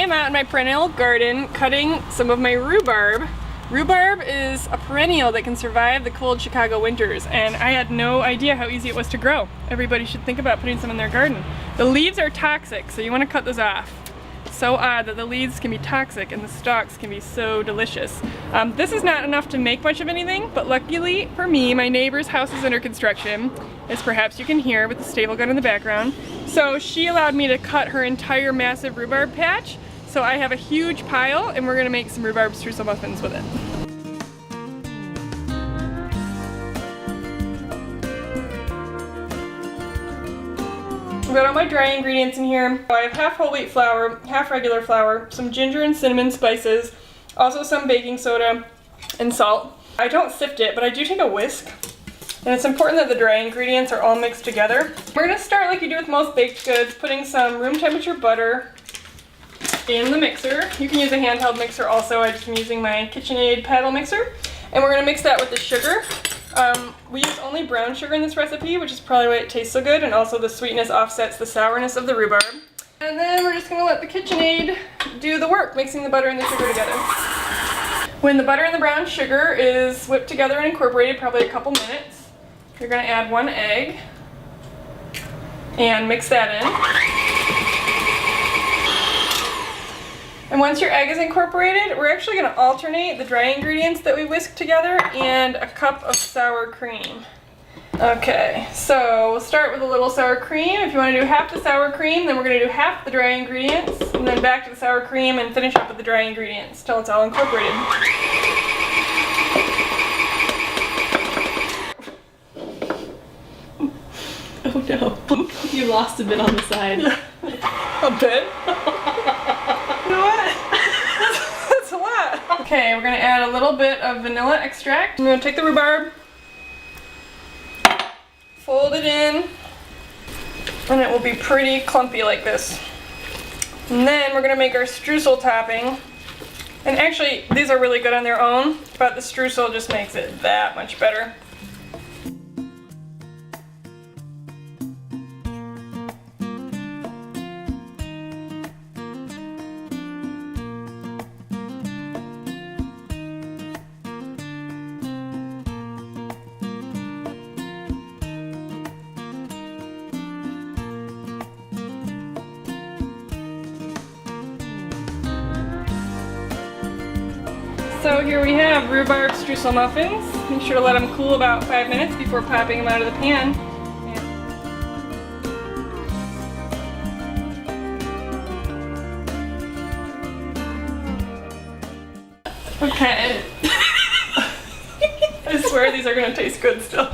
am out in my perennial garden cutting some of my rhubarb. Rhubarb is a perennial that can survive the cold Chicago winters, and I had no idea how easy it was to grow. Everybody should think about putting some in their garden. The leaves are toxic, so you want to cut those off. So odd that the leaves can be toxic and the stalks can be so delicious. This is not enough to make much of anything, but luckily for me, my neighbor's house is under construction, as perhaps you can hear with the stable gun in the background. So she allowed me to cut her entire massive rhubarb patch. So I have a huge pile, and we're gonna make some rhubarb streusel muffins with it. I've got all my dry ingredients in here. I have half whole wheat flour, half regular flour, some ginger and cinnamon spices, also some baking soda and salt. I don't sift it, but I do take a whisk. And it's important that the dry ingredients are all mixed together. We're gonna start like you do with most baked goods, putting some room temperature butter in the mixer. You can use a handheld mixer also. I just am using my KitchenAid paddle mixer. And we're gonna mix that with the sugar. We use only brown sugar in this recipe, which is probably why it tastes so good, and also the sweetness offsets the sourness of the rhubarb. And then we're just gonna let the KitchenAid do the work, mixing the butter and the sugar together. When the butter and the brown sugar is whipped together and incorporated, probably a couple minutes, you're gonna add 1 egg and mix that in. And once your egg is incorporated, we're actually going to alternate the dry ingredients that we whisked together and a cup of sour cream. Okay, so we'll start with a little sour cream. If you want to do half the sour cream, then we're going to do half the dry ingredients, and then back to the sour cream and finish up with the dry ingredients till it's all incorporated. Oh no, you lost a bit on the side. A bit? You know what? That's a lot. Okay, we're gonna add a little bit of vanilla extract. I'm gonna take the rhubarb, fold it in, and it will be pretty clumpy like this. And then we're gonna make our streusel topping. And actually, these are really good on their own, but the streusel just makes it that much better. So here we have rhubarb streusel muffins. Make sure to let them cool about 5 minutes before popping them out of the pan. Okay. I swear these are gonna taste good still.